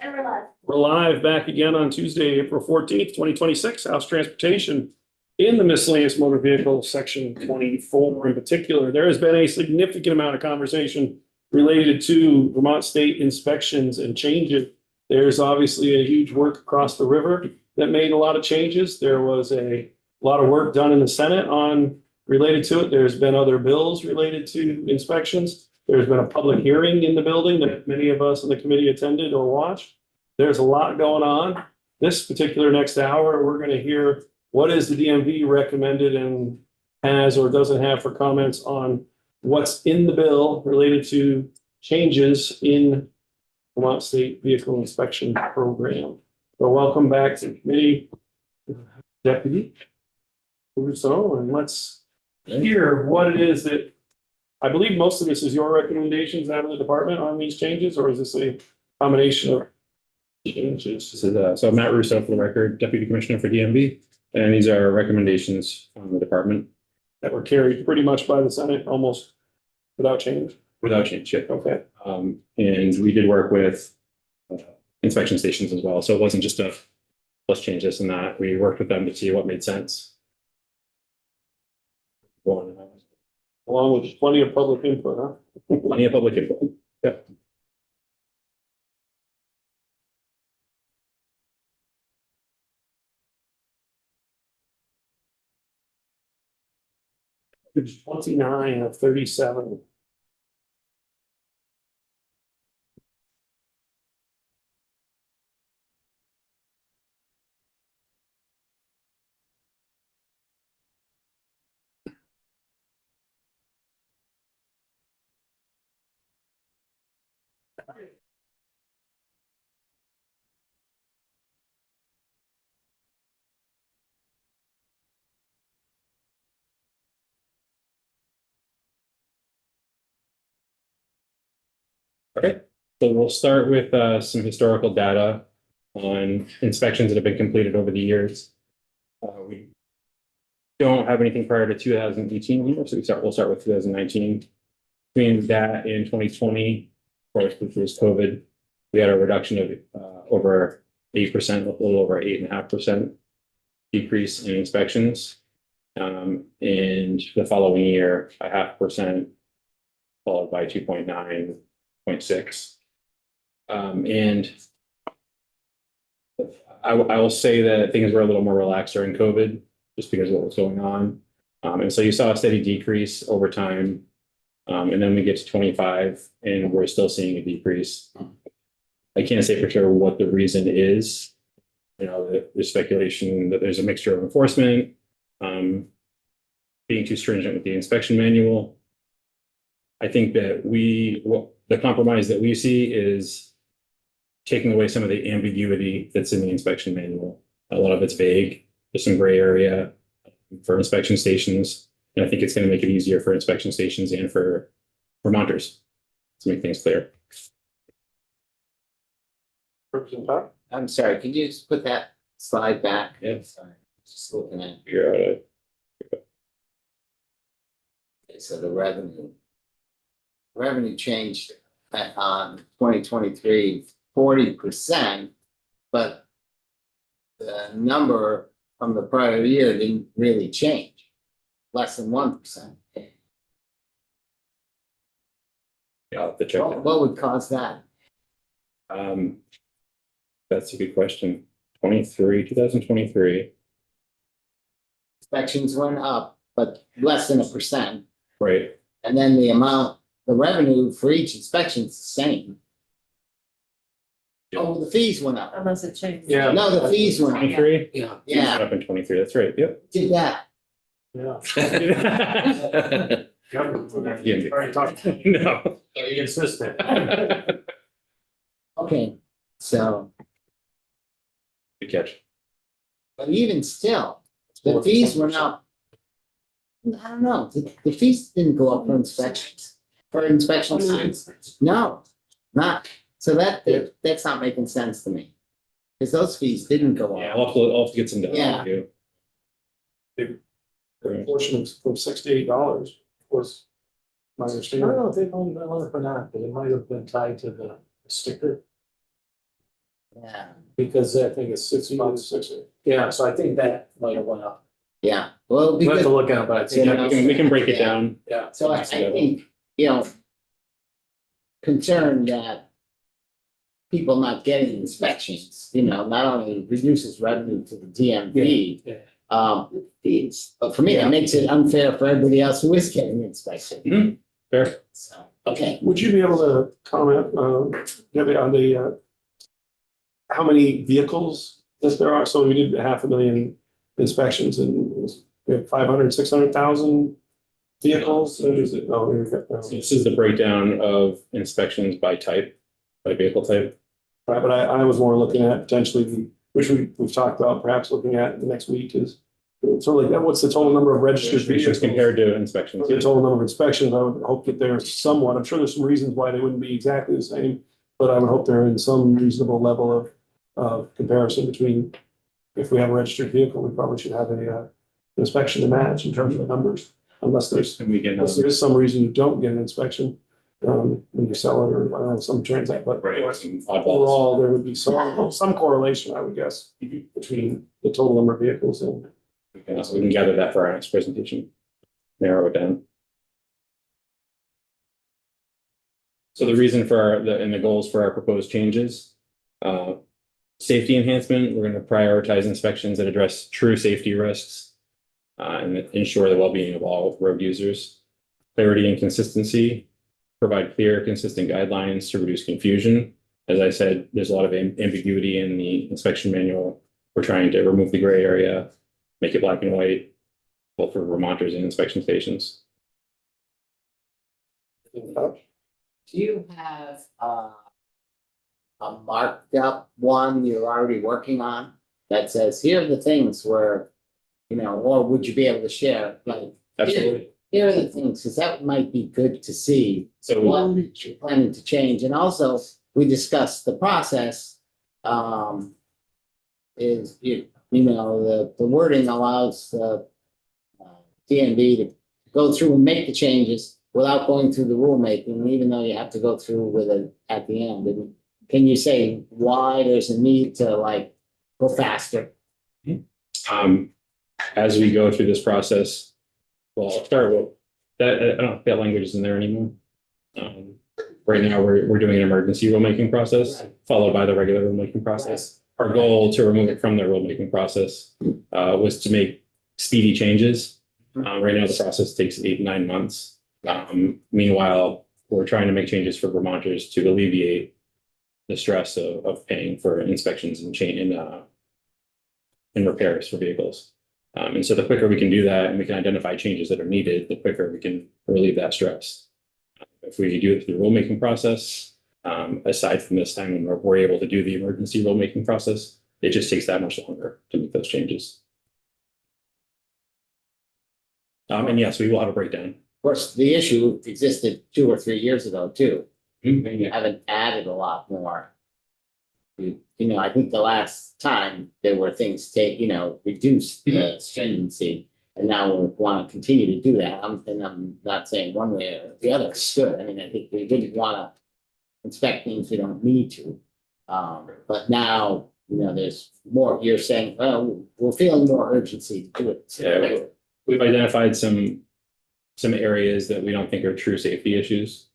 And we're live. We're live back again on Tuesday, April 14th, 2026, House Transportation. In the miscellaneous motor vehicle section 24 in particular, there has been a significant amount of conversation related to Vermont state inspections and changes. There's obviously a huge work across the river that made a lot of changes. There was a lot of work done in the Senate on related to it. There's been other bills related to inspections. There's been a public hearing in the building that many of us in the committee attended or watched. There's a lot going on. This particular next hour, we're going to hear what is the DMV recommended and has or doesn't have for comments on what's in the bill related to changes in Vermont State Vehicle Inspection Program. So welcome back to the committee, Deputy Russo, and let's hear what it is that I believe most of this is your recommendations out of the department on these changes, or is this a combination of changes? This is so Matt Russo, for the record, Deputy Commissioner for DMV, and these are recommendations from the department That were carried pretty much by the Senate almost without change? without change yet. Okay. And we did work with inspection stations as well, so it wasn't just a let's change this and that. We worked with them to see what made sense. Along with plenty of public input, huh? Plenty of public input. Yep. There's 29 of 37. Okay, so we'll start with some historical data on inspections that have been completed over the years. We don't have anything prior to 2018 here, so we'll start with 2019. Between that and 2020, of course, which was COVID, we had a reduction of over 8%, a little over 8.5% decrease in inspections. And the following year, 0.5%, followed by 2.9.6. And I will say that things were a little more relaxed during COVID just because of what was going on. And so you saw a steady decrease over time. And then we get to 25 and we're still seeing a decrease. I can't say for sure what the reason is. You know, there's speculation that there's a mixture of enforcement, being too stringent with the inspection manual. I think that the compromise that we see is taking away some of the ambiguity that's in the inspection manual. A lot of it's vague. There's some gray area for inspection stations. And I think it's going to make it easier for inspection stations and for Vermonters to make things clear. I'm sorry, could you just put that slide back? Yeah. Sorry, just looking at, Figure out okay, so the revenue changed on 2023, 40%, but the number from the prior year didn't really change, less than 1%. the check. What would cause that? That's a good question. 2023. Inspections went up, but less than 1%. Right. And then the revenue for each inspection is the same. Yeah. Oh, the fees went up. Unless it changed. Yeah. No, the fees went up. 23? Yeah. Went up in 23. That's right. Yep. Did that. Yeah. Yeah. Already talked. No. Consistent. Okay, so, Good catch. but even still, the fees went up. I don't know, the fees didn't go up for inspections, No, not, so that's not making sense to me. Because those fees didn't go Yeah, up. I'll have to get some data. Yeah. for you. The portion from $6 to $8 was my I understanding. don't know if they owned that one or not, but it might have been tied to the sticker. Yeah, because I think it's 6 months. Yeah, so I think that might have went up. yeah, well, We have to because, look at it, but I think, Yeah. We can break it Yeah. down. yeah. so I think, concerned that people not getting inspections, not only reduces revenue to the DMV. Yeah, But for me, it makes it unfair for everybody else who is getting inspection. Fair. So, okay, Would you be able to comment, Debbie, on the, how many vehicles that there are? So we did 500,000 inspections and we have 500, 600,000 vehicles. Or is it, oh, here we go. So this is the breakdown of inspections by type, by vehicle type. Right, but I was more looking at potentially, which we've talked about, perhaps looking at the next week is sort of like, what's the total number of registered vehicles? Compared to inspections. The total number of inspections, I would hope that they're somewhat, I'm sure there's some reasons why they wouldn't be exactly the same, but I would hope they're in some reasonable level of comparison between, if we have a registered vehicle, we probably should have an inspection to match in terms of the numbers, unless there's, And we can, unless there is some reason you don't get an inspection when you sell it, or I don't know, some transact, but right, some oddballs. overall, there would be some correlation, I would guess, between the total number of vehicles and. We can gather that for our next presentation. Narrow it down. So the reason for and the goals for our proposed changes, safety enhancement, we're going to prioritize inspections that address true safety risks and ensure the well-being of all road users. Clarity and consistency, provide clear, consistent guidelines to reduce confusion. As I said, there's a lot of ambiguity in the inspection manual. We're trying to remove the gray area, make it black and white, both for Vermonters and inspection stations. do you have a marked up one you're already working on that says, here are the things where, or would you be able to share, like, Absolutely. here are the things, because that might be good to see So what you're planning to change. And also, we discussed the process, is, the wording allows the DMV to go through and make the changes without going through the rulemaking, even though you have to go through with it at the end. And can you say why there's a need to go faster? as we go through this process, well, I'll start with that. I don't know if that language is in there anymore. Right now, we're doing an emergency rulemaking process, followed by the regular rulemaking process. Our goal to remove it from the rulemaking process was to make speedy changes. Right now, the process takes 8 to 9 months. Meanwhile, we're trying to make changes for Vermonters to alleviate the stress of paying for inspections and repairs for vehicles. And so the quicker we can do that and we can identify changes that are needed, the quicker we can relieve that stress. If we do it through the rulemaking process, aside from this time when we're able to do the emergency rulemaking process, it just takes that much longer to make those changes. And yes, we will have a breakdown. Of course, the issue existed 2 or 3 years ago too. Mhm. You haven't added a lot more. I think the last time there were things reduced the stringency, and now we want to continue to do that. I'm not saying one way or the other is good. I mean, I think we didn't want to inspect things we don't need to. But now, there's more, you're saying, well, we're feeling more urgency to do it. Yeah, we've identified some areas that we don't think are true safety issues,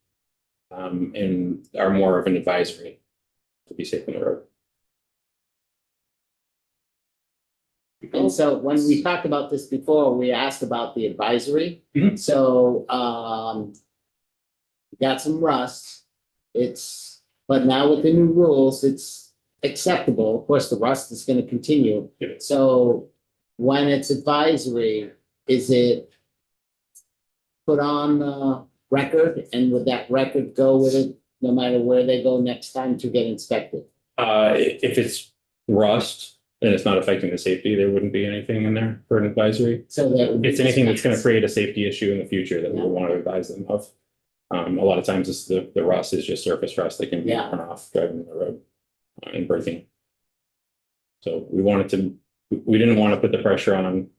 and are more of an advisory to be safe on the road. And so when we talked about this before, we asked about the advisory. Mhm. So, we got some rust. But now with the new rules, it's acceptable. Of course, the rust is gonna continue. Yeah. So when it's advisory, is it put on the record, and would that record go with it no matter where they go next time to get inspected? If it's rust and it's not affecting the safety, there wouldn't be anything in there for an advisory. So that. It's anything that's going to create a safety issue in the future that we would want to advise them of. A lot of times it's the rust is just surface rust that can be Yeah. run off driving on the road and braking. So we didn't want to put the pressure on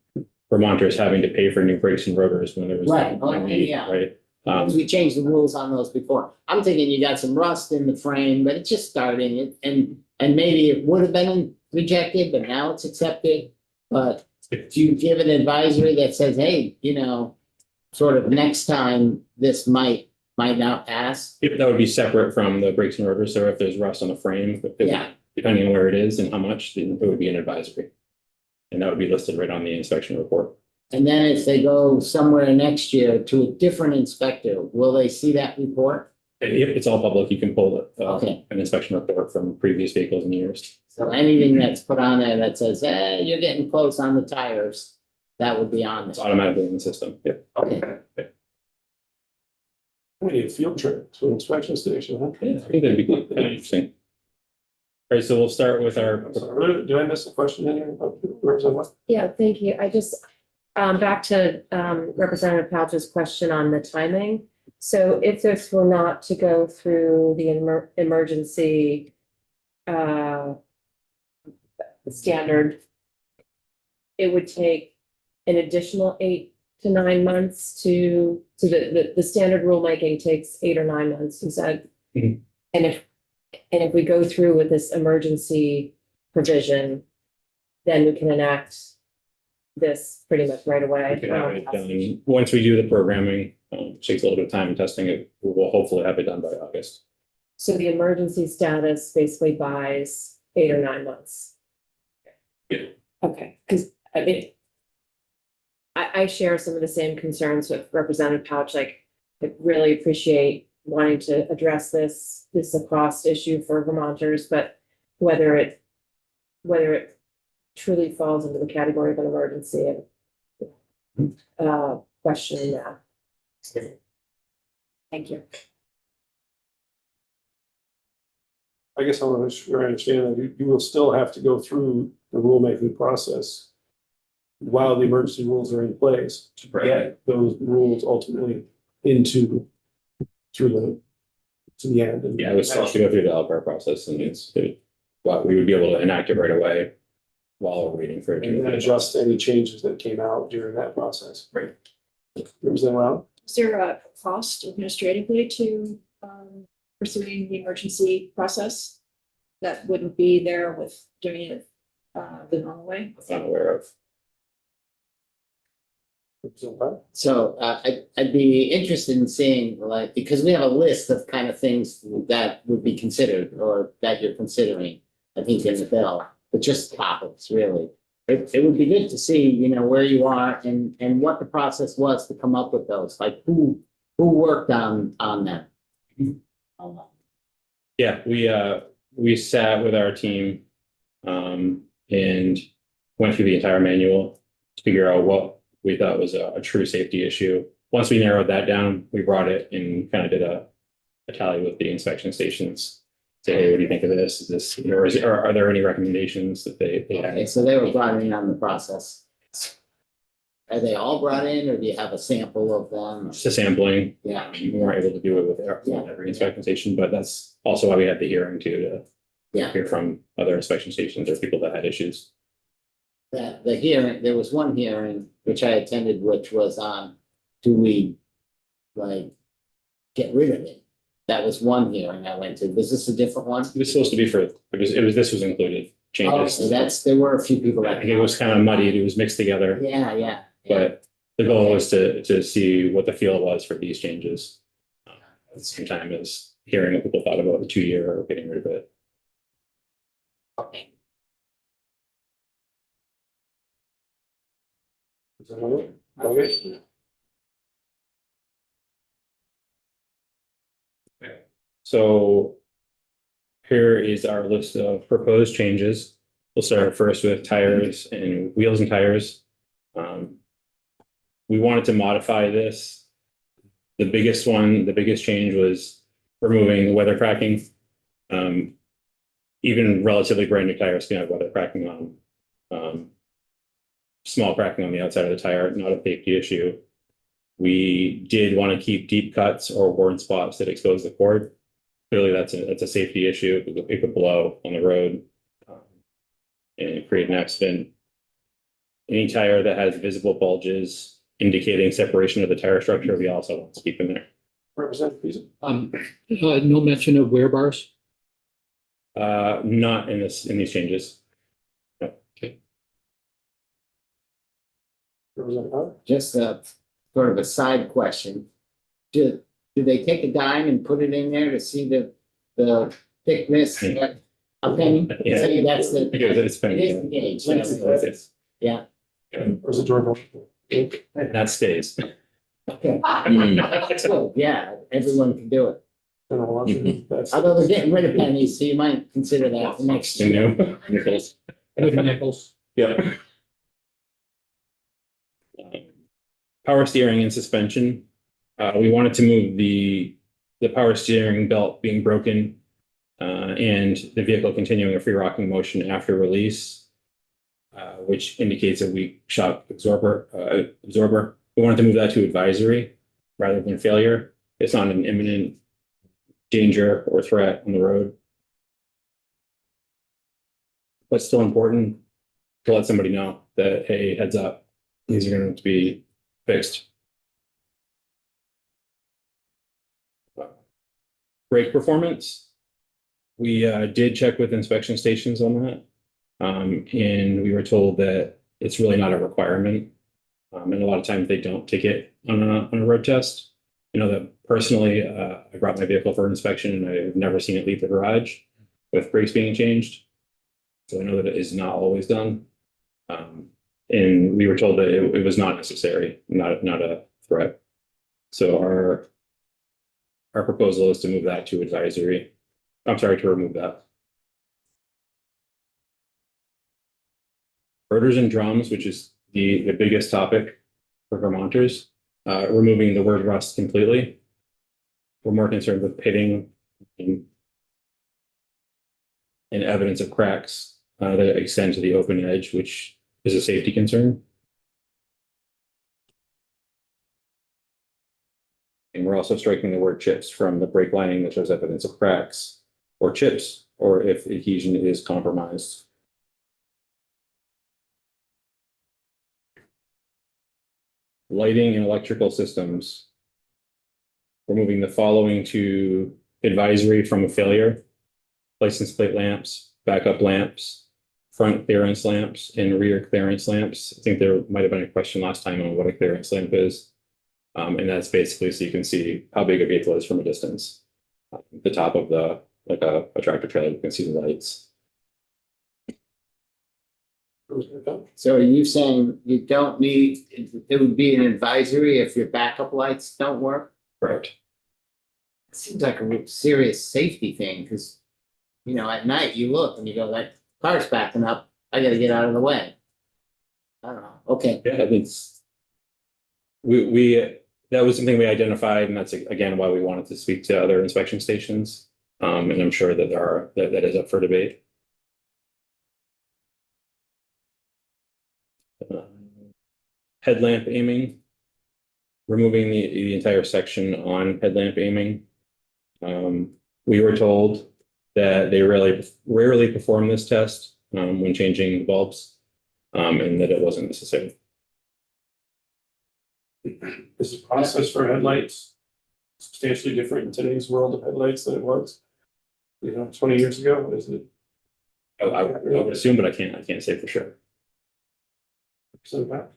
Vermonters having to pay for new brakes and rotors when there was. Right. no need, Yeah. Right. We changed the rules on those before. I'm thinking you got some rust in the frame, but it's just starting it, and maybe it would have been rejected, but now it's accepted. But do you give an advisory that says, hey, sort of next time this might not pass? If that would be separate from the brakes and rotors, so if there's rust on the frame, Yeah. depending on where it is and how much, then it would be an advisory. And that would be listed right on the inspection report. And then if they go somewhere next year to a different inspector, will they see that report? If it's all public, you can pull Okay. an inspection report from previous vehicles and years. So anything that's put on there that says, you're getting close on the tires, that would be on It's there. automatically in the system. Yep. Okay. We need a field trip to an inspection station, huh? Yeah, I think that'd be good. That'd be interesting. All right, so we'll start with our, Sorry, did I miss a question in here? Where was I? What? Yeah, thank you. I just, back to Representative Pouch's question on the timing. So if this were not to go through the emergency standard, it would take an additional 8 to 9 months to, so the standard rulemaking takes 8 or 9 months, you said? Mhm. And if we go through with this emergency provision, then we can enact this pretty much right away. we can have it done, once we do the programming, which takes a little bit of time and testing it, we will hopefully have it done by August. So the emergency status basically buys 8 or 9 months. Yeah. Okay, because I mean, I share some of the same concerns with Representative Pouch, like, I really appreciate wanting to address this is a cost issue for Vermonters, but whether it truly falls into the category of an emergency and questioning that. Thank you. I guess I want to make sure I understand that you will still have to go through the rulemaking process while the emergency rules are in place to get those rules ultimately to the end. And Yeah, it was supposed to go through the LPR process and well, we would be able to enact it right away while we're waiting for it And then to. adjust any changes that came out during that process. Right. Representative Rao? Is there a cost administratively to pursuing the emergency process that wouldn't be there with doing it the normal way? I'm not aware of. Representative Rao? So I'd be interested in seeing, like, because we have a list of kind of things that would be considered or that you're considering, I think, in the bill, but just topics, really. It would be good to see, where you are and what the process was to come up with those, like who worked on that. Yeah, we sat with our team and went through the entire manual to figure out what we thought was a true safety issue. Once we narrowed that down, we brought it and kind of did a tally with the inspection stations. Say, hey, what do you think of this? Is this, or are there any recommendations that they Okay, had? so they were brought in on the process. Are they all brought in, or do you have a sample of them? Just a sampling. Yeah, We weren't able to do it with every inspection station, but that's also why we had the hearing too, to yeah. hear from other inspection stations or people that had issues. The hearing, there was one hearing which I attended, which was on, do we get rid of it? That was one hearing I went to. Was this a different one? It was supposed to be this was included, Oh, changes. so there were a few people I that. think it was kind of muddied, it was mixed together, Yeah. but the goal was to see what the feel was for these changes. At the same time as hearing what people thought about the 2-year or getting rid of it. Okay. Okay. So here is our list of proposed changes. We'll start first with tires and wheels and tires. We wanted to modify this. The biggest change was removing weather cracking. Even relatively brand new tires can have weather cracking on. Small cracking on the outside of the tire, not a safety issue. We did want to keep deep cuts or worn spots that expose the cord. Clearly, that's a safety issue. It could blow on the road and create an accident. Any tire that has visible bulges indicating separation of the tire structure, we also want to keep in there. Representative Beasley? No mention of wear bars? Not in in these changes. Representative Howard? Just a sort of a side question. Do they take a dime and put it in there to see the thickness? A penny? Yeah. Say that's the. Because it's been. It is the gauge, yes. Yeah. Or is it George? That stays. Okay. That's good. Yeah, everyone can do it. That's. Although they're getting rid of pennies, so you might consider that for next You year. know? Nichols. Nichols. Yeah. Power steering and suspension. We wanted to move the power steering belt being broken and the vehicle continuing a free rocking motion after release, which indicates a weak shock absorber. We wanted to move that to advisory rather than failure. It's not an imminent danger or threat on the road. But still important to let somebody know that, hey, heads up, these are going to be fixed. Brake performance. We did check with inspection stations on that. And we were told that it's really not a requirement. And a lot of times they don't take it on a road test. You know that personally, I brought my vehicle for inspection and I've never seen it leave the garage with brakes being changed. So I know that it is not always done. And we were told that it was not necessary, not a threat. So our proposal is to move that to advisory. I'm sorry, to remove that. Rotors and drums, which is the biggest topic for Vermonters, removing the word rust completely. We're more concerned with pitting and evidence of cracks that extend to the open edge, which is a safety concern. And we're also striking the word chips from the brake lining that shows evidence of cracks or chips, or if adhesion is compromised. Lighting and electrical systems. We're moving the following to advisory from a failure. License plate lamps, backup lamps, front clearance lamps, and rear clearance lamps. I think there might have been a question last time on what a clearance lamp is. And that's basically so you can see how big a vehicle is from a distance. The top of like a tractor trailer, you can see the lights. So are you saying you don't need, it would be an advisory if your backup lights don't work? Correct. It seems like a serious safety thing, because, you know, at night you look and you go, that car's backing up, I gotta get out of the way. I don't know, okay. Yeah, it's we that was something we identified, and that's again why we wanted to speak to other inspection stations. And I'm sure that that is up for debate. Headlamp aiming, removing the entire section on headlamp aiming. We were told that they rarely perform this test when changing the bulbs, and that it wasn't necessary. Is the process for headlights substantially different in today's world of headlights than it was, 20 years ago? Is it? I would assume, but I can't say for sure. So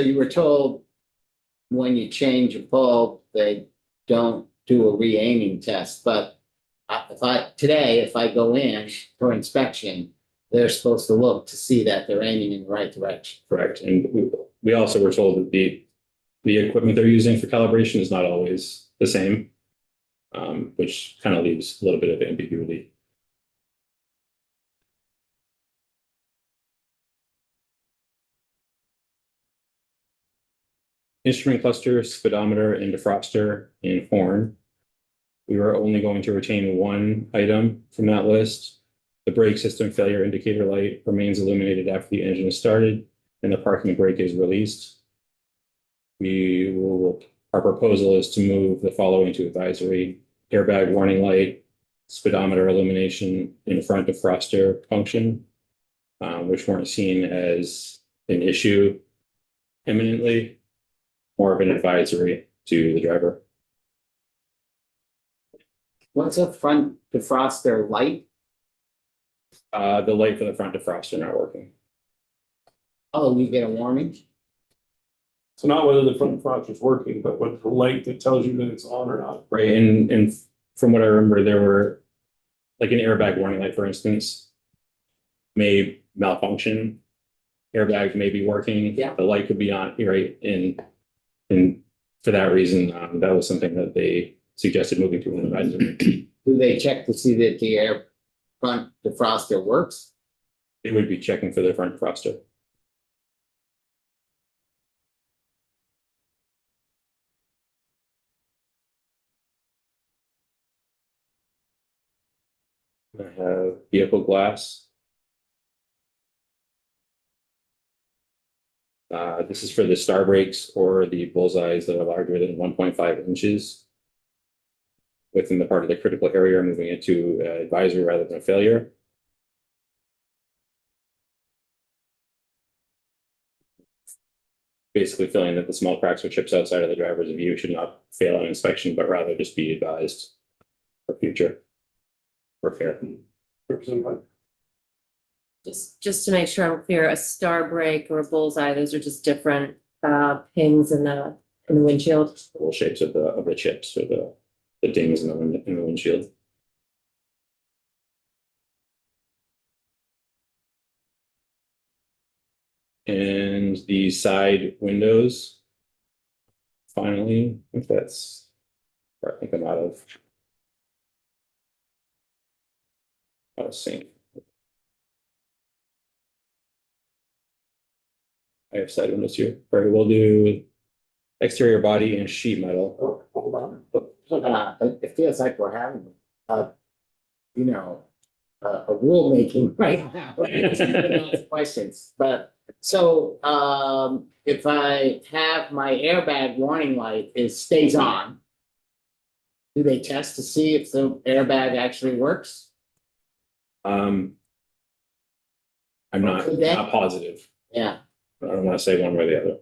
you were told when you change a bulb, they don't do a re-aiming test, but if I go in for inspection, they're supposed to look to see that they're aiming in the right direction. Correct. And we also were told that the equipment they're using for calibration is not always the same, which kind of leaves a little bit of ambiguity. Instrument cluster, speedometer, and defroster, and horn. We were only going to retain one item from that list. The brake system failure indicator light remains illuminated after the engine is started and the parking brake is released. Our proposal is to move the following to advisory: airbag warning light, speedometer illumination, and front defroster function, which weren't seen as an issue imminently, more of an advisory to the driver. What's a front defroster light? The light for the front defroster not working. Oh, you get a warning? So not whether the front defroster is working, but what the light that tells you that it's on or not. Right, and from what I remember, there were, like an airbag warning light, for instance, may malfunction. Airbag may be working. Yeah. The light could be on, right, and for that reason, that was something that they suggested moving to an advisory. Do they check to see that the air front defroster works? They would be checking for their front defroster. I have vehicle glass. This is for the star brakes or the bullseyes that are larger than 1.5 inches within the part of the critical area, moving it to advisory rather than a failure. Basically feeling that the small cracks or chips outside of the driver's view should not fail on inspection, but rather just be advised for future repair. Just to make sure I'm clear, a star break or a bullseye, those are just different pings in the windshield. Little shapes of the chips or the dings in the windshield. And the side windows. Finally, if that's where I think I'm out of sync. I have side windows here. All right, we'll do exterior body and sheet metal. Oh, hold on. It feels like we're having, you know, a rulemaking right now. Questions, but so, if I have my airbag warning light, it stays on. Do they test to see if the airbag actually works? I'm not Could they? not positive. Yeah, I don't want to say one way or the other.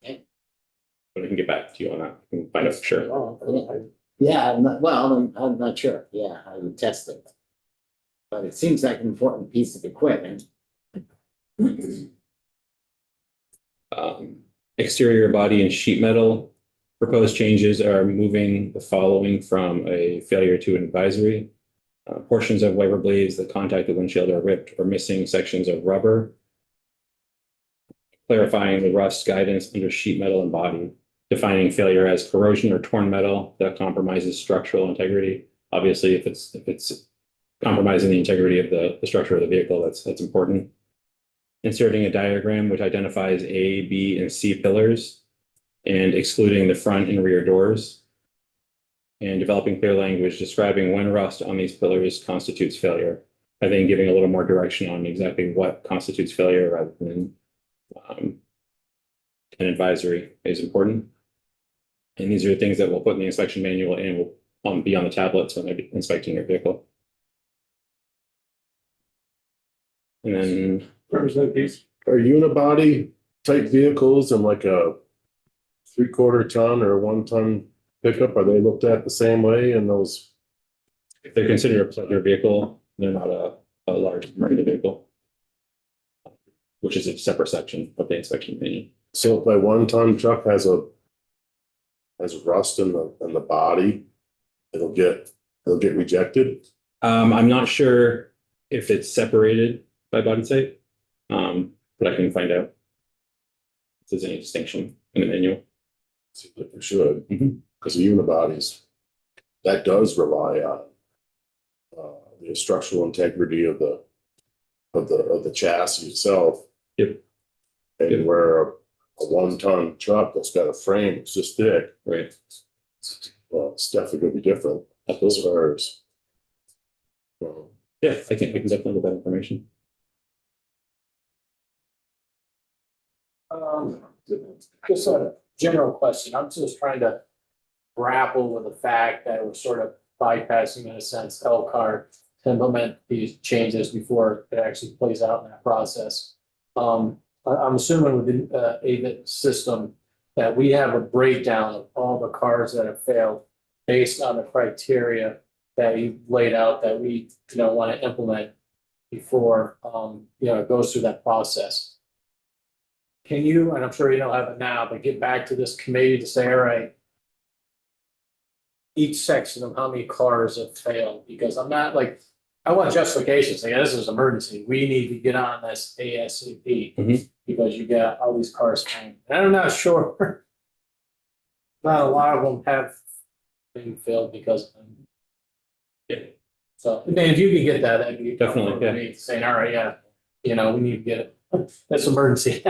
Okay. But I can get back to you on that and find out for sure. Oh, yeah, I'm not sure, yeah, how you test it. But it seems like an important piece of equipment. Exterior body and sheet metal. Proposed changes are moving the following from a failure to an advisory. Portions of wiper blades that contact the windshield are ripped or missing sections of rubber. Clarifying the rust guidance under sheet metal and body. Defining failure as corrosion or torn metal that compromises structural integrity. Obviously, if it's compromising the integrity of the structure of the vehicle, that's important. Inserting a diagram which identifies A, B, and C pillars and excluding the front and rear doors. And developing clear language describing when rust on these pillars constitutes failure. I think giving a little more direction on exactly what constitutes failure rather than an advisory is important. And these are things that we'll put in the inspection manual and will be on the tablets when they're inspecting your vehicle. And then Representative Pease. Are unibody type vehicles and like a 3/4 ton or 1 ton pickup, are they looked at the same way in those? if they're considered a pleasure vehicle, they're not a large commercial vehicle. Which is a separate section of the inspection manual. So if my 1 ton truck has rust in the body, it'll get rejected? I'm not sure if it's separated by body type, but I can find out if there's any distinction in the manual. Seems like we should, Mhm. because the unibodies, that does rely on the structural integrity of the chassis itself. Yep. And Yep. where a 1 ton truck that's got a frame that's this thick, Right. well, it's definitely gonna be different as far as. Yeah, I can definitely get that information. Just a general question. I'm just trying to grapple with the fact that we're sort of bypassing, in a sense, Elkhart to implement these changes before it actually plays out in that process. I'm assuming with the AVIT system that we have a breakdown of all the cars that have failed based on the criteria that you laid out that we, want to implement before, it goes through that process. Can you, and I'm sure you don't have it now, but get back to this committee to say, all right, each section of how many cars have failed, because I'm not like, I want justification, saying this is emergency, we need to get on this ASAP. Mhm. Because you got all these cars failing, and I'm not sure. Not a lot of them have been failed because of them. Yeah. So, I mean, if you could get that, that'd be. Definitely, yeah. Me saying, all right, yeah, we need to get it, that's emergency.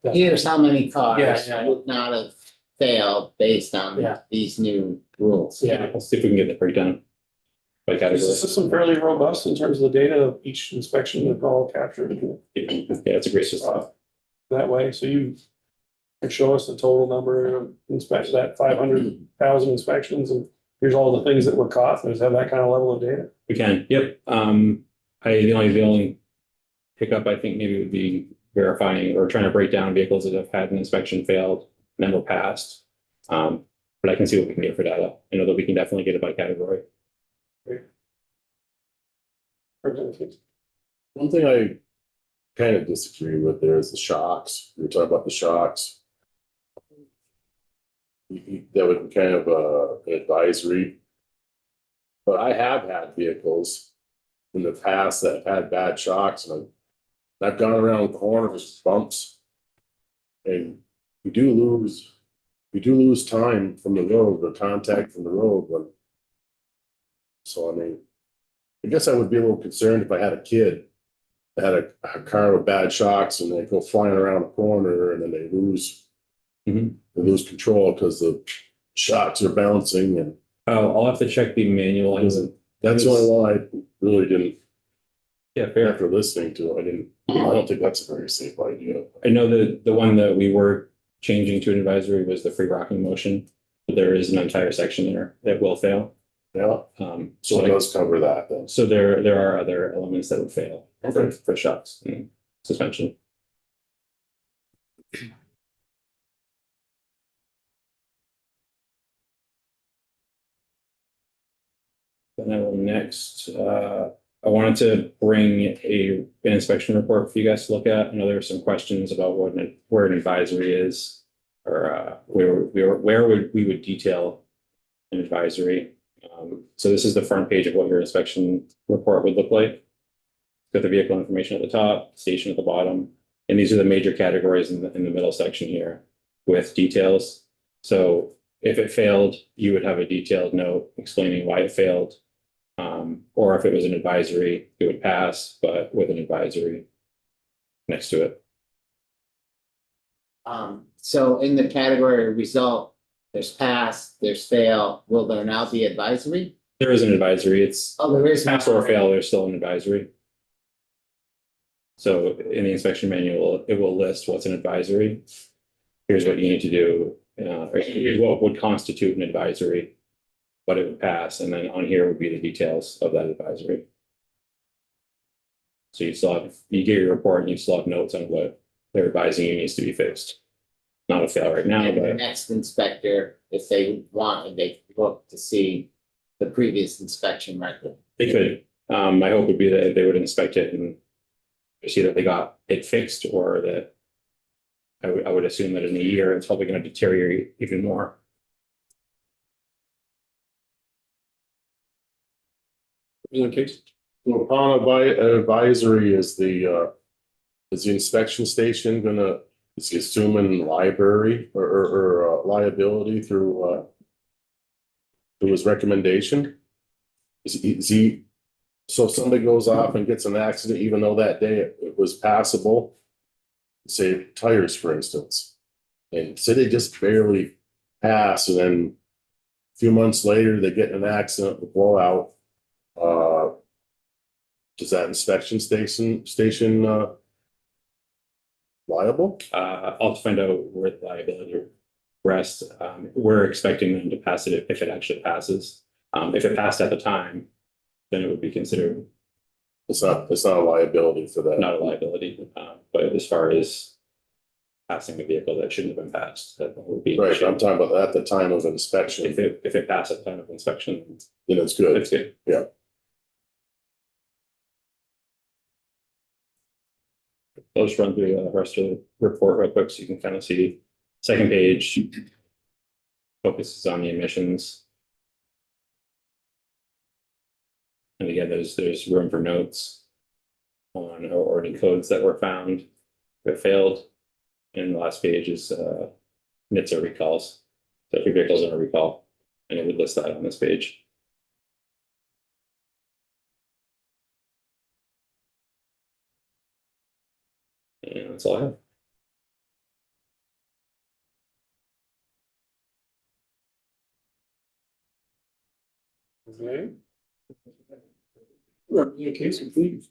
Here's how many cars Yeah. would not have failed based on Yeah. these new rules. Yeah, Let's see if we can get the breakdown by Is category. the system fairly robust in terms of the data of each inspection that's all captured Yeah, it's a great system. that way? So you can show us the total number of inspections, that 500,000 inspections, and here's all the things that were caught. Does it have that kind of level of data? We can, yep. The only hiccup I think maybe would be verifying or trying to break down vehicles that have had an inspection failed, and then were passed. But I can see what we can get for data. I know that we can definitely get it by category. One thing I kind of disagree with there is the shocks. We were talking about the shocks. That would be kind of an advisory. But I have had vehicles in the past that have had bad shocks, and I've gone around corners, bumps. And we do lose time from the road, the contact from the road when. So I mean, I guess I would be a little concerned if I had a kid that had a car with bad shocks and they go flying around a corner and then they lose control because the shocks are bouncing, and I'll have to check the manual. that's the only one I really didn't, Yeah, fair. after listening to it, I don't think that's a very safe idea. I know that the one that we were changing to an advisory was the free rocking motion. There is an entire section there that will fail. Yeah, so it does cover that then. So there are other elements that would fail for shocks and suspension. Then I will next, I wanted to bring an inspection report for you guys to look at. I know there were some questions about where an advisory is, or where we would detail an advisory. So this is the front page of what your inspection report would look like. Got the vehicle information at the top, station at the bottom, and these are the major categories in the middle section here with details. So if it failed, you would have a detailed note explaining why it failed. Or if it was an advisory, it would pass, but with an advisory next to it. So in the category result, there's pass, there's fail, will there now be advisory? There is an advisory. It's Oh, there is. pass or fail, there's still an advisory. So in the inspection manual, it will list what's an advisory. Here's what you need to do, or here's what would constitute an advisory, but it would pass, and then on here would be the details of that advisory. So you get your report and you still have notes on what they're advising you needs to be fixed. Not a fail right now, And the but next inspector, if they wanted, they could look to see the previous inspection record. they could. My hope would be that they would inspect it and see that they got it fixed, or that I would assume that in a year, it's probably going to deteriorate even more. In the case, So upon advisory, is the inspection station gonna, is he assuming liability or liability through his recommendation? Is he, so if somebody goes off and gets an accident, even though that day it was passable, say tires, for instance, and say they just barely pass, and then a few months later, they get in an accident, a blowout, does that inspection station liable? I'll have to find out where the liability rests. We're expecting them to pass it if it actually passes. If it passed at the time, then it would be considered It's not a liability for that. not a liability. But as far as passing a vehicle that shouldn't have been passed, that would be. Right, but I'm talking about at the time of inspection, If it passed at the time of inspection, then it's good. that's good. Yeah. I'll just run through the rest of the report real quick so you can kind of see. Second page focuses on the emissions. And again, there's room for notes on or any codes that were found that failed. And the last page is NHTSA recalls. So if your vehicle's in a recall, and it would list that on this page. And that's all I have. Okay. Communication, please.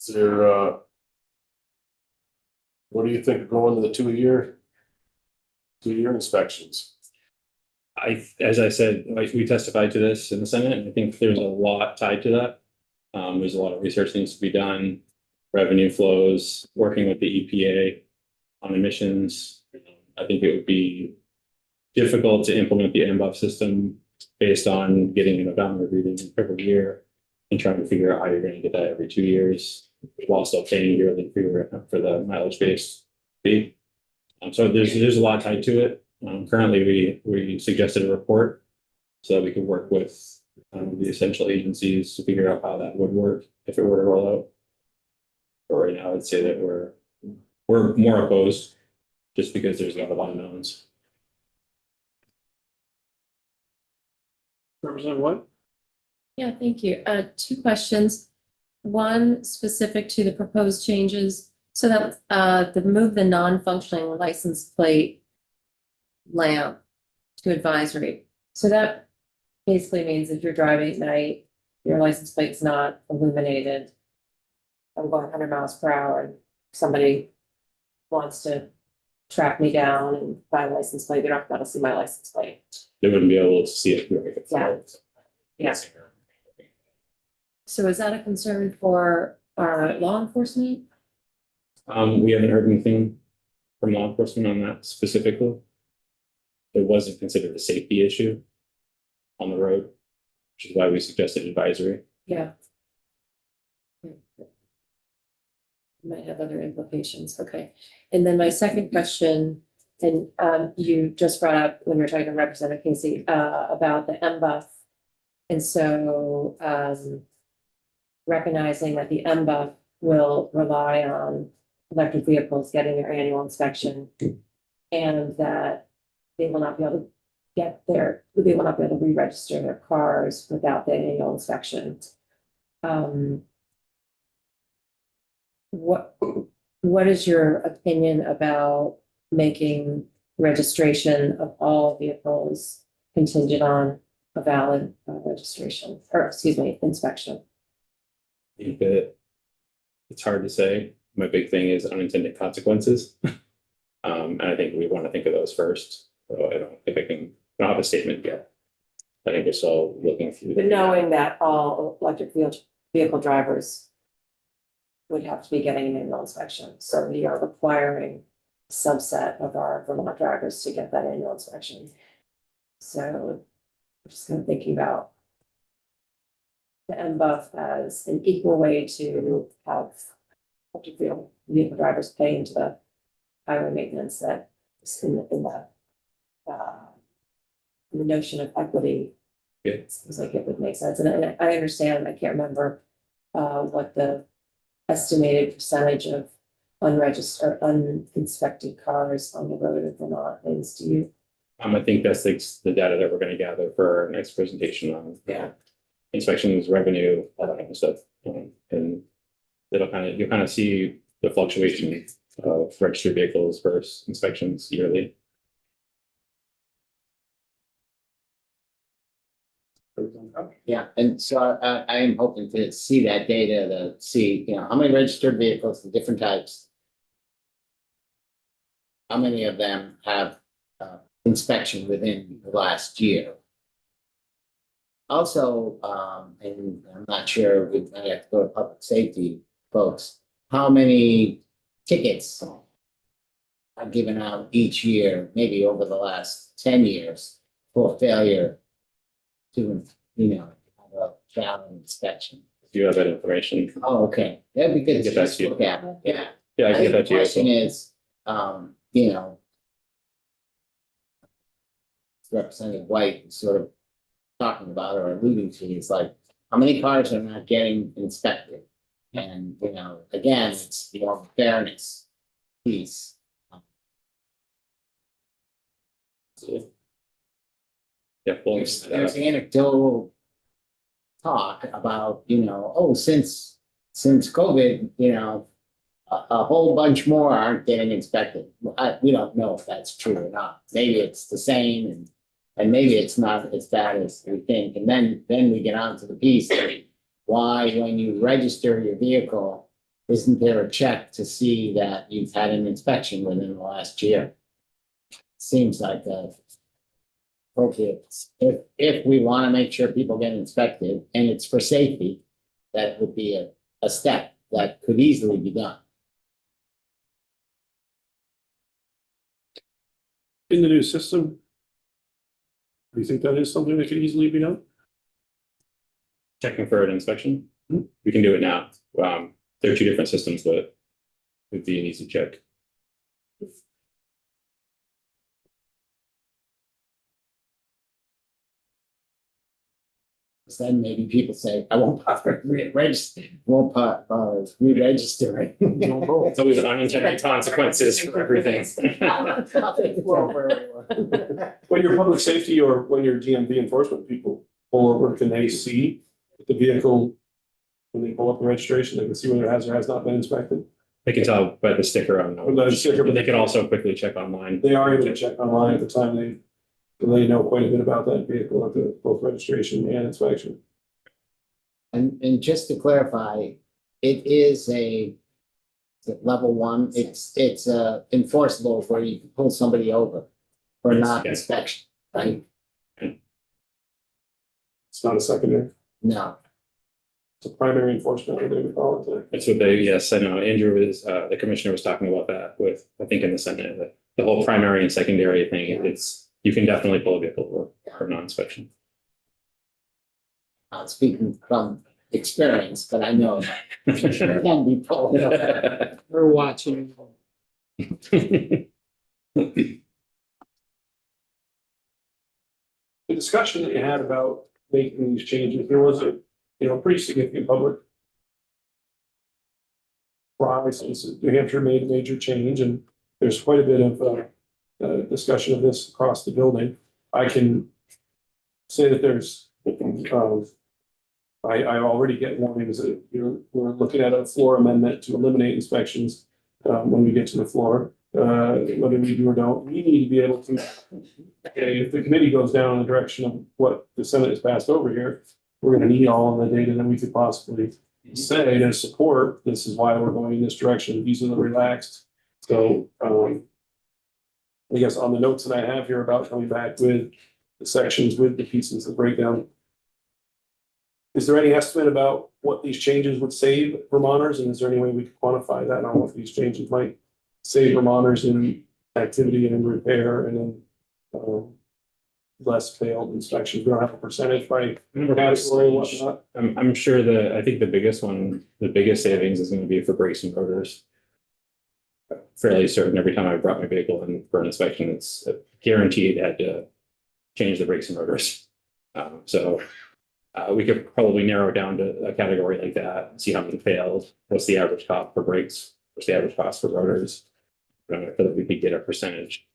Is there, what do you think of going to the 2-year inspections? As I said, like we testified to this in the Senate, and I think there's a lot tied to that. There's a lot of research needs to be done, revenue flows, working with the EPA on emissions. I think it would be difficult to implement the MBUF system based on getting an odometer reading every year and trying to figure out how you're going to get that every 2 years while still paying yearly for the mileage based fee. So there's a lot tied to it. Currently, we suggested a report so that we could work with the essential agencies to figure out how that would work if it were to roll out. But right now, I'd say that we're more opposed just because there's a lot of unknowns. Representative White? Yeah, thank you. Two questions. One specific to the proposed changes. So that move the non-functioning license plate lamp to advisory. So that basically means if you're driving at night, your license plate's not illuminated. I'm going 100 miles per hour and somebody wants to track me down and buy a license plate, they're not going to see my license plate. They wouldn't be able to see it. Yeah. Yeah. So is that a concern for our law enforcement? We haven't heard anything from law enforcement on that specifically. It wasn't considered a safety issue on the road, which is why we suggested advisory. Yeah. Might have other implications, okay. And then my second question, and you just brought up when you were talking to Representative Casey about the MBUF. And so recognizing that the MBUF will rely on electric vehicles getting their annual inspection and that they will not be able to they will not be able to re-register their cars without the annual inspection. What is your opinion about making registration of all vehicles contingent on a valid registration, or excuse me, inspection? I think that it's hard to say. My big thing is unintended consequences. And I think we want to think of those first. So I don't think I don't have a statement yet. I think we're still looking through. But knowing that all electric vehicle drivers would have to be getting an annual inspection, so we are requiring a subset of our Vermont drivers to get that annual inspection. So I'm just kind of thinking about the MBUF as an equal way to have electric vehicle drivers pay into the highway maintenance that is in the notion of equity. Yeah. It seems like it would make sense, and I understand, I can't remember what the estimated percentage of unregistered, uninspected cars on the road in Vermont is. Do you? I think that's the data that we're going to gather for our next presentation on inspections, revenue, all that kind of stuff. And you'll kind of see the fluctuation of registered vehicles versus inspections yearly. Yeah, and so I am hoping to see that data to see, how many registered vehicles, the different types. How many of them have inspection within the last year? Also, and I'm not sure, we might have to go to public safety folks, how many tickets are given out each year, maybe over the last 10 years, for failure to, have a valid inspection. Do you have that information? Oh, okay, that'd be good Get to that just to you. look at, yeah. Yeah, I I can think get the that to you. question is, Representative White is sort of talking about or alluding to, is like, how many cars are not getting inspected? And, again, it's more of a fairness piece. Yeah, well, There's anecdotal talk about, since COVID, a whole bunch more aren't getting inspected. We don't know if that's true or not. Maybe it's the same and maybe it's not as bad as we think. And then we get on to the piece of why, when you register your vehicle, isn't there a check to see that you've had an inspection within the last year? Seems like appropriate. If we want to make sure people get inspected and it's for safety, that would be a step that could easily be done. In the new system, do you think that is something that could easily be done? checking for an inspection. Hmm. We can do it now. There are two different systems, but it would be an easy check. Then maybe people say, I won't bother re-register, won't bother re-registering. It's always unintended consequences for everything. When your public safety or when your DMV enforcement people pull over, can they see the vehicle? When they pull up the registration, they can see whether it has or has not been inspected. They can tell by the sticker on By the sticker. but they can also quickly check online. They are able to check online at the time they know quite a bit about that vehicle at the both registration and inspection. And just to clarify, it is level one, it's enforceable where you can pull somebody over for Yes, not yes. inspection, right? It's not a secondary, No, it's a primary enforcement, or they would call it. That's what they, yes, I know. Andrew was, the commissioner was talking about that with, I think in the Senate, that the whole primary and secondary thing, you can definitely pull a vehicle for non-inspection. not speaking from experience, but I know it can be pulled over. We're watching. The discussion that you had about making these changes, there was a, pretty significant public rise since New Hampshire made a major change, and there's quite a bit of discussion of this across the building. I can say that there's, I already get warnings that we're looking at a floor amendment to eliminate inspections when we get to the floor. Whether we do or don't, we need to be able to, if the committee goes down in the direction of what the Senate has passed over here, we're gonna need all of the data that we could possibly say to support, this is why we're going in this direction, these are the relaxed. So, I guess on the notes that I have here about coming back with the sections with the pieces of breakdown. Is there any estimate about what these changes would save Vermonters, and is there any way we could quantify that on what these changes might save Vermonters in activity and in repair and in less failed inspections? We don't have a percentage by category and whatnot. I'm sure I think the biggest savings is gonna be for brakes and rotors. Fairly certain every time I brought my vehicle in for an inspection, it's guaranteed I had to change the brakes and rotors. So we could probably narrow it down to a category like that, see how many failed, what's the average cost for brakes, what's the average cost for rotors. I feel like we could get a percentage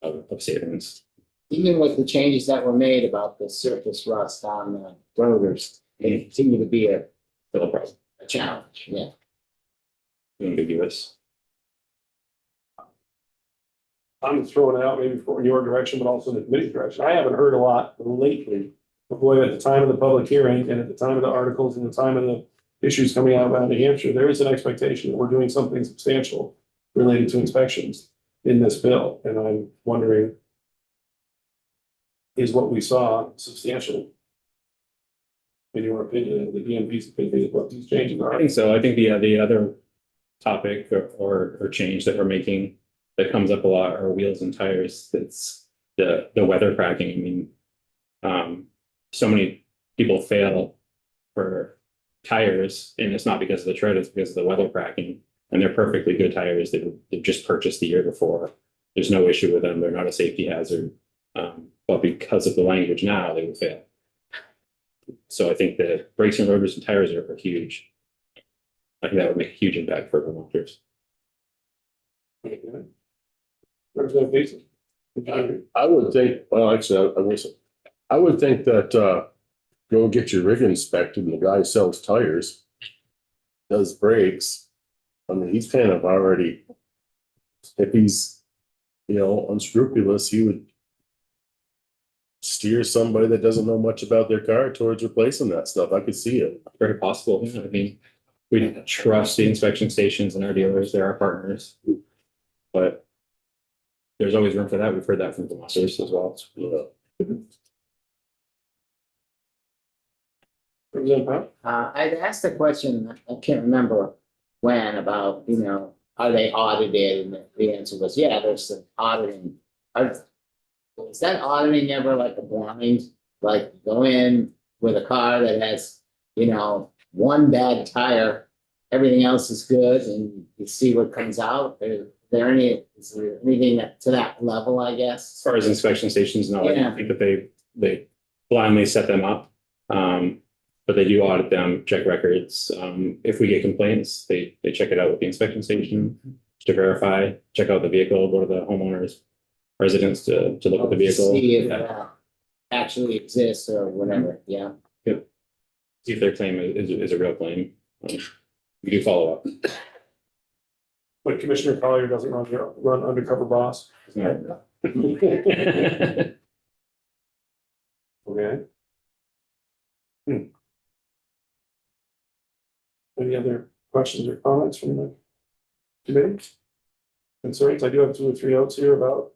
of savings. Even with the changes that were made about the surface rust on the rotors, they continue to be a Still a problem. challenge, yeah. Ambiguous. I'm throwing it out maybe for your direction, but also the committee's direction. I haven't heard a lot lately. But boy, at the time of the public hearing and at the time of the articles and the time of the issues coming out about New Hampshire, there is an expectation that we're doing something substantial related to inspections in this bill. And I'm wondering, is what we saw substantial? In your opinion, and the DMV's opinion, of what these changes I are? think so. I think the other topic or change that we're making that comes up a lot are wheels and tires. It's the weather cracking. I mean, so many people fail for tires, and it's not because of the tread, it's because of the weather cracking. And they're perfectly good tires. They've just purchased the year before. There's no issue with them. They're not a safety hazard. But because of the language now, they would fail. So I think the brakes and rotors and tires are huge. I think that would make a huge impact for Vermonters. Representative Mason? I would think, well, actually, I would think that, go get your rig inspected and the guy sells tires, does brakes. I mean, he's kind of already, if he's, unscrupulous, he would steer somebody that doesn't know much about their car towards replacing that stuff. I could see it. Very possible. I mean, we trust the inspection stations and our dealers, they're our partners. But there's always room for that. We've heard that from Vermonters as well. Representative Powell? I'd asked a question, I can't remember when, about, are they audited? And the answer was, yeah, there's some auditing. Is that auditing ever like a blind, like go in with a car that has, one bad tire, everything else is good, and you see what comes out? Is there anything to that level, I guess? As far as inspection stations, no, I Yeah. don't think that they blindly set them up. But they do audit them, check records. If we get complaints, they check it out with the inspection station to verify, check out the vehicle, go to the homeowner's residence to look at the vehicle. See if Yeah. that actually exists or whatever, yeah. See if their claim is a real claim. We do follow up. But Commissioner Collier doesn't run undercover boss. It's not- Okay. Any other questions or comments from the committee? Concerns? I do have 2 or 3 notes here about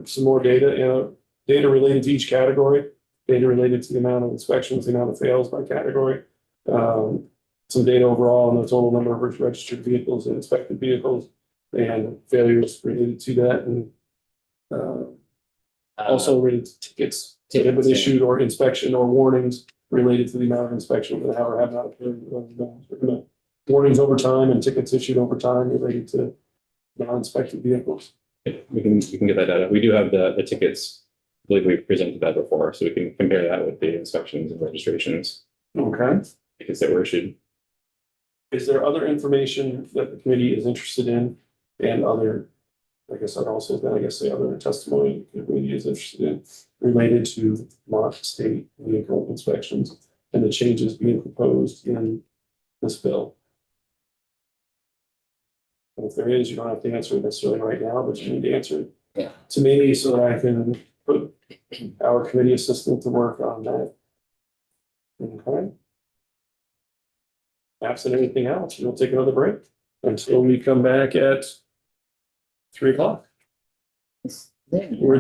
some more data, data related to each category, data related to the amount of inspections, the amount of fails by category. Some data overall on the total number of registered vehicles and inspected vehicles and failures related to that, and also related to tickets that have been Tickets, yeah. issued or inspection or warnings related to the amount of inspection that have or have not occurred. Warnings over time and tickets issued over time related to non-inspected vehicles. We can get that data. We do have the tickets. I believe we've presented that before, so we can compare that with the inspections and registrations Okay. tickets that were issued. Is there other information that the committee is interested in and other, I guess I'd also say other testimony the committee is interested in related to Vermont state vehicle inspections and the changes being proposed in this bill? And if there is, you don't have to answer it necessarily right now, but you need to answer it Yeah. to me so that I can put our committee assistant to work on that. Okay. Absent anything else, we'll take another break until we come back at 3 o'clock. There. We're